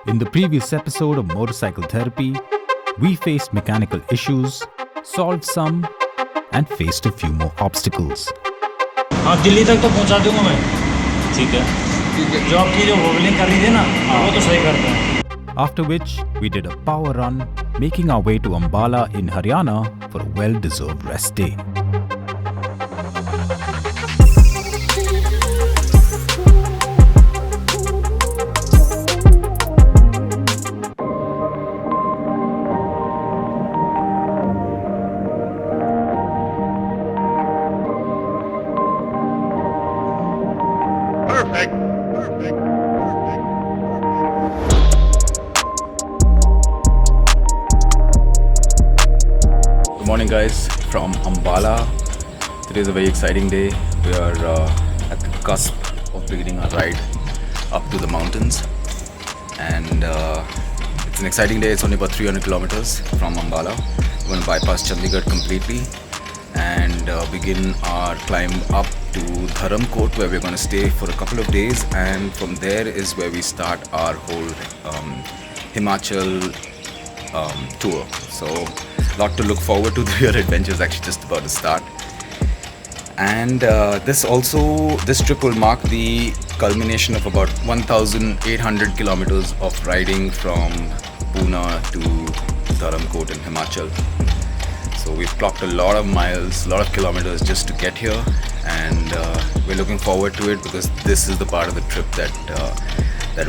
In the previous episode of Motorcycle Therapy, we faced mechanical issues, solved some, and faced a few more obstacles. हाँ दिल्ली तक तो पहुंचा दूंगा मैं. ठीक है. जो आपकी जो वोबलिंग कर रही थी ना, वो तो सही करते हैं. After which, we did a power run, making our way to Ambala in Haryana for a well-deserved rest day. Good morning guys from Ambala. Today is a very exciting day. We are at the cusp of beginning our ride up to the mountains, and it's an exciting day. It's only about 300 kilometers from Ambala. We're going to bypass Chandigarh completely and begin our climb up to Dharamkot, where we're going to stay for a couple of days, and from there is where we start our whole Himachal tour. So a lot to look forward to. The real adventure is actually just about to start, and this trip will mark the culmination of about 1,800 kilometers of riding from Pune to Dharamkot in Himachal. So we've clocked a lot of miles, a lot of kilometers just to get here, and we're looking forward to it because this is the part of the trip that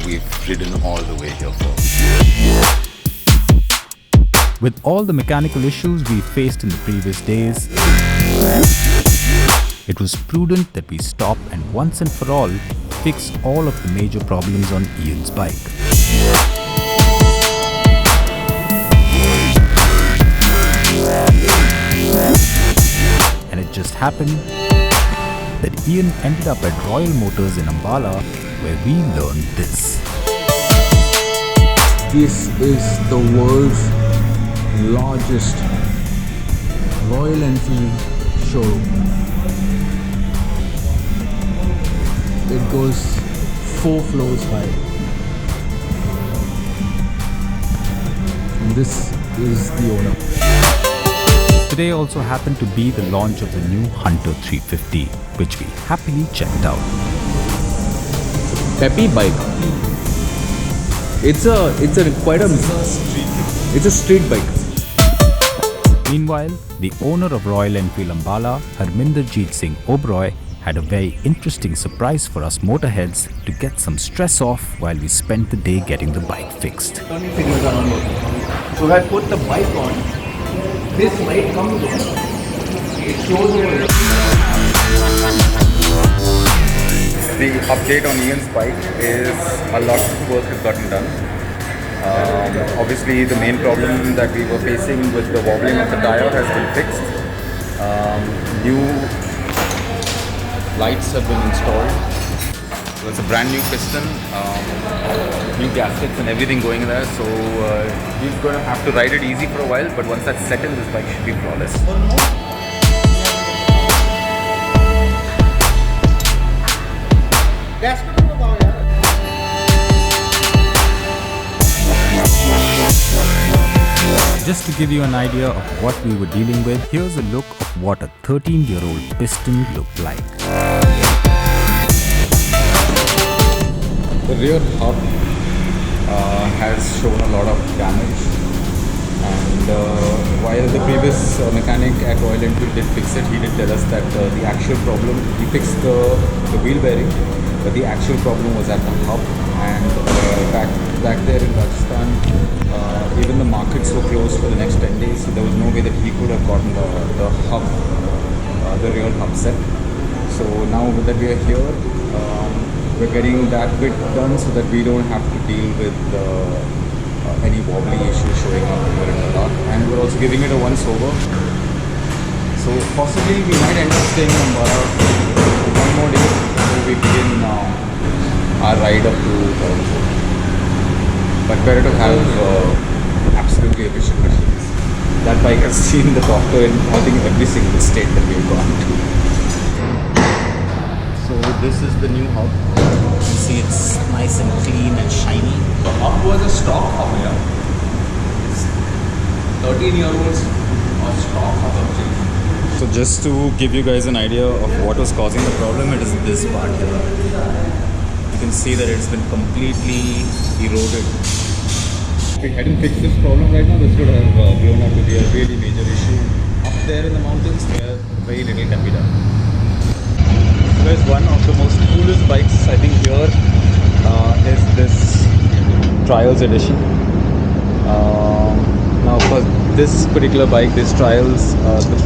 we've ridden all the way here for. With all the mechanical issues we faced in the previous days, it was prudent that we stop and once and for all fix all of the major problems on Ian's bike. And it just happened that Ian ended up at Royal Motors in Ambala, where we learned this. This is the world's largest Royal Enfield showroom. It goes 4 floors high. And this is the owner. Today also happened to be the launch of the new Hunter 350, which we happily checked out. Peppy bike. It's a street bike. Meanwhile, the owner of Royal Enfield Ambala, Harminderjeet Singh Oberoi, had a very interesting surprise for us motorheads to get some stress off while we spent the day getting the bike fixed. Turning signals are on. So if I put the bike on, this light comes on. It shows over. The update on Ian's bike is a lot of work has gotten done. Obviously, the main problem that we were facing with the wobbling of the tire has been fixed. New lights have been installed. So it's a brand new piston, new gaskets and everything going there. So he's going to have to ride it easy for a while, but once that's set in, this bike should be flawless. Just to give you an idea of what we were dealing with, here's a look of what a 13-year-old piston looked like. The rear hub has shown a lot of damage, and while the previous mechanic at Royal Enfield did fix it, he did tell us that the actual problem, he fixed the wheel bearing, but the actual problem was at the hub, and back there in Rajasthan, even the markets were closed for the next 10 days, so there was no way that he could have gotten the hub, the real hub set. So now that we are here, we're getting that bit done so that we don't have to deal with any wobbly issues showing up when we're in the lot. And we're also giving it a once over. So possibly we might end up staying in Ambala one more day before we begin our ride up to Dharamkot. But better to have absolutely efficient machines. That bike has seen the doctor in I think every single state that we've gone to. So this is the new hub. You can see it's nice and clean and shiny. The hub was a stock Hummer. Yeah? It's 13-year-olds or stock Hummer. So just to give you guys an idea of what was causing the problem, it is this part here. You can see that it's been completely eroded. If we hadn't fixed this problem right now, this would have grown up to be a really major issue. Up there in the mountains, where very little can be done. So guys, one of the most coolest bikes I think here is this Trials Edition. Now of course, this particular bike, this Trials,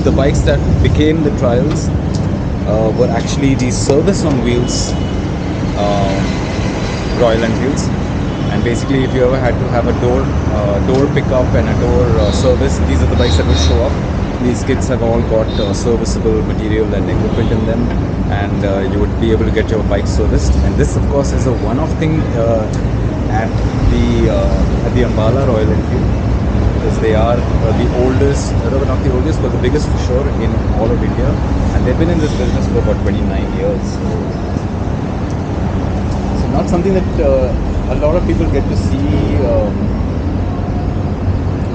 the bikes that became the Trials were actually the service on wheels Royal Enfields. And basically, if you ever had to have a door pickup and a door service, these are the bikes that will show up. These kits have all got serviceable material and equipment in them, and you would be able to get your bike serviced. And this, of course, is a one-off thing at the Ambala Royal Enfield, because they are the oldest, not the oldest, but the biggest for sure in all of India, and they've been in this business for about 29 years. So not something that a lot of people get to see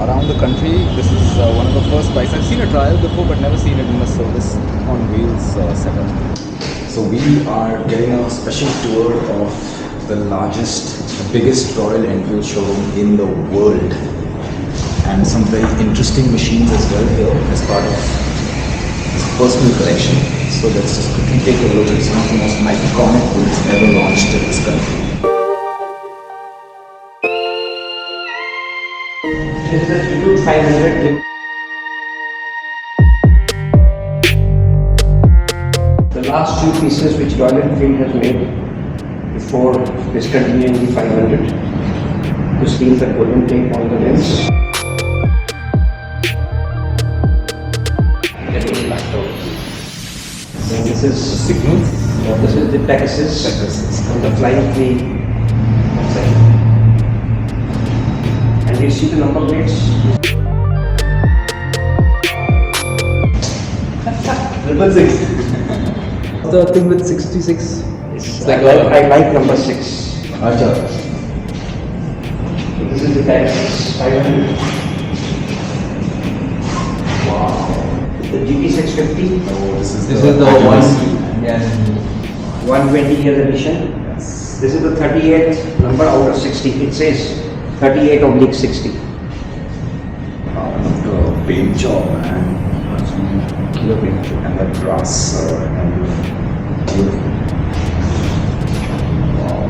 around the country. This is one of the first bikes. I've seen a trial before, but never seen it in a service on wheels setup. So we are getting a special tour of the largest, the biggest Royal Enfield showroom in the world, and some very interesting machines as well here as part of this personal collection. So let's just quickly take a look at some of the most iconic bullets ever launched in this country. This is a tribute 500. The last two pieces which Royal Enfield has made before discontinuing the 500 to steal the golden tape on the lens. Getting back out. And this is signal. This is the Pegasus on the flying flea. And you see the number plates. Triple 6. The thing with 66. It's like I like number 6. Acha. So this is the Pegasus 500. Wow. The GT650. Oh, this is This the is the one. Yes. 120 year edition. Yes. This is the 38th number out of 60. It says 38/60. The paint job, man. Killer paint job. And that brass and beautiful. Wow.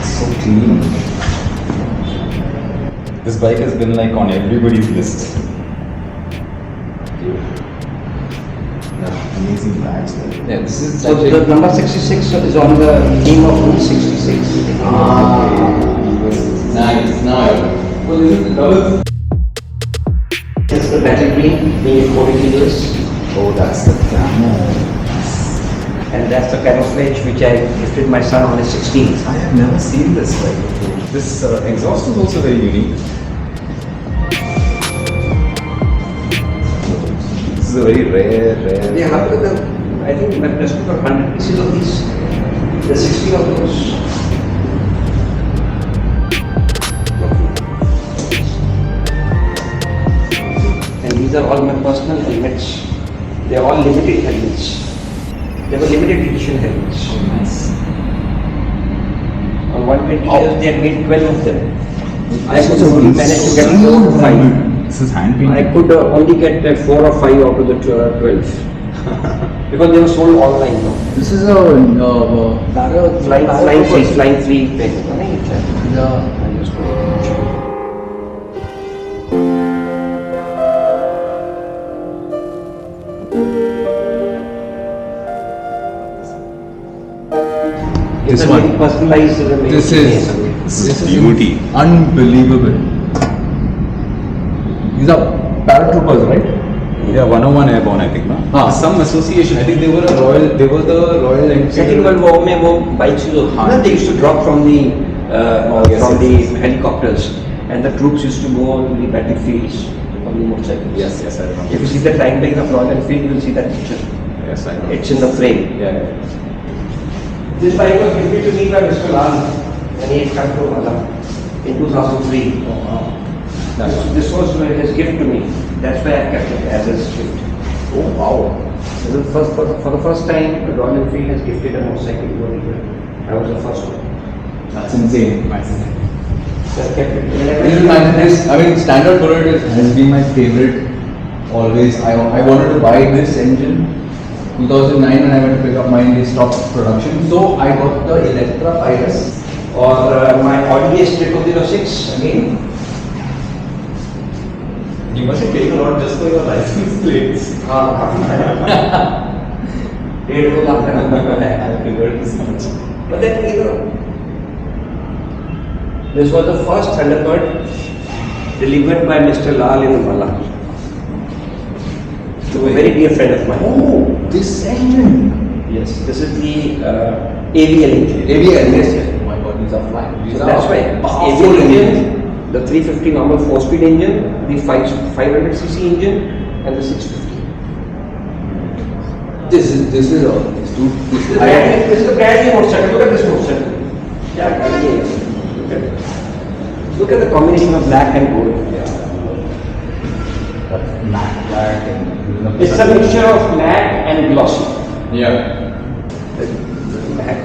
So clean. This bike has been like on everybody's list. Yeah, amazing bags there. Yeah, this is So the number 66 is on the theme of Route 66. Nice. Well, is it colors? It's the battle green, being 40 kilos. Oh, that's the camo. And that's the camouflage which I gifted my son on his 16th. I have never seen this bike before. This exhaust is also very unique. This is a very rare. They have I think my best for 100 pieces of these. The 60 of those. And these are all my personal helmets. They are all limited helmets. They were limited edition helmets. Oh, nice. On 120 years, they had made 12 of them. I This could is only manage to get 4 or 5. This is hand painted. I could only get 4 or 5 out of the 12. Because they were sold online. No? This is a Flying free pen. Yeah, I just This one. Personalized. This is beauty. unbelievable. These are paratroopers, right? Yeah, 101 Airborne, I think, no? Some association. I think they were the Royal Enfield. Second World War में वो bikes they used to drop from the helicopters, and the troops used to go on the battlefields on the motorcycles. Yes, I remember. If you see the timeline of Royal Enfield, you will see that picture. Yes, I know. It's in the frame. Yeah. This bike was gifted to me by Mr. Lal. and he had come to Ambala in 2003. Oh, wow. This was his gift to me. That's why I kept it as his gift. Oh, wow. So for the first time, Royal Enfield has gifted a motorcycle to a dealer. I was the first one. That's insane. So I kept it. Standard Bullet has been my favorite always. I wanted to buy this engine 2009 when I went to pick up mine. They stopped production, so I got the Electra 5S. Or my Audi S2006 again. You must have paid a lot just for your license plates. हाँ काफी है 1.5 लाख का number है I figured this much. but then this was the first Thunderbird delivered by Mr. Lal in Ambala to a very dear friend of mine. Oh, this engine. Yes, this is the AVL engine. ABL, yes, yes. Oh my god, these are flying. These So are that's why powerful AVL engines. engine, the 350 normal 4-speed engine, the 500cc engine, and the 650. This is all. This This is a brand new motorcycle. Look at this motorcycle. Yeah, look at the combination of black and gold. matte black and It's a mixture of matte and glossy. yeah.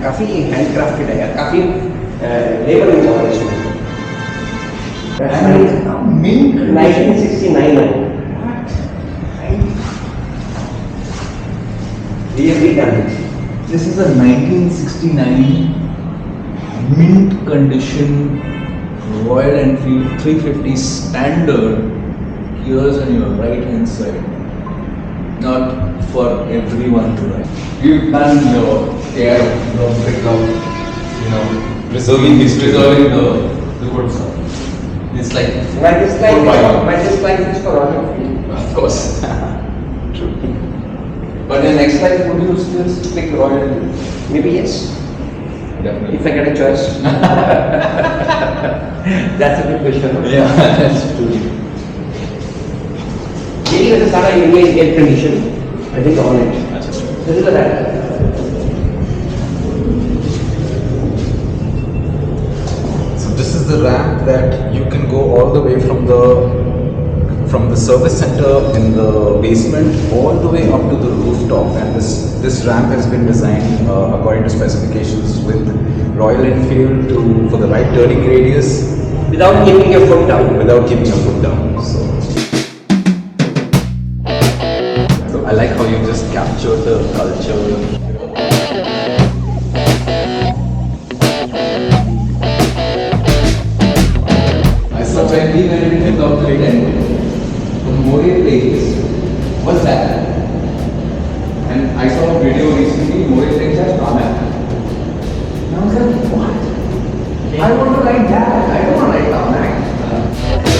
काफी handcrafted है यार, काफी labor involved है इसमें. Mint 1969 We have redone it. This is a 1969 mint condition Royal Enfield 350 standard gears on your right hand side. Not for everyone to ride. You've done your care of preserving the good stuff. It's like My dislike is for Royal Enfield. of course. True. But in next life, would you still pick Royal Enfield? Maybe yes, Definitely. if I get a choice. That's a good question. Yeah, that's true. Maybe with the Sana Indian air condition, I think on it. This is the ramp. So this is the ramp that you can go all the way from the service center in the basement all the way up to the rooftop, and this ramp has been designed according to specifications with Royal Enfield for the right turning radius Without keeping your foot down. without keeping your foot down. So I like how you just captured the culture. I saw when we went into the Clayton, the Moray Plains was that. And I saw a video recently, Moray Plains has tarmac. And I was like, what? I want to ride that. I don't want to ride tarmac.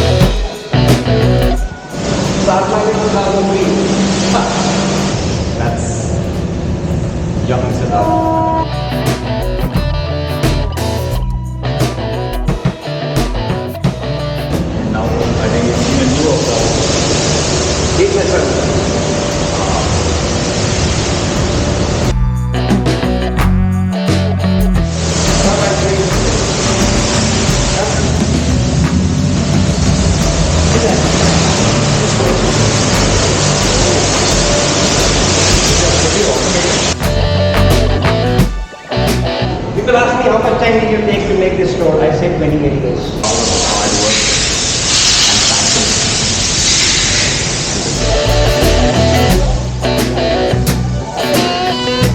That's young enough. Now I think it's even two of them. Take my son. People ask me how much time did you take to make this store? I say 20 days.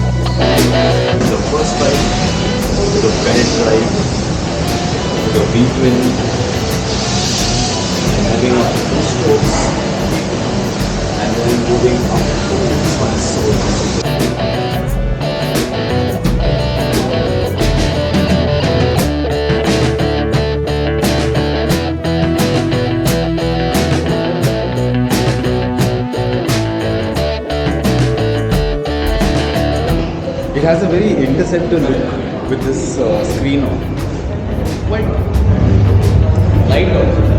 The first ride, the bed ride, the V-twin, and moving up to 2 strokes, and then moving up to this one is so beautiful. It has a very interceptor look with this screen on. Quite light also.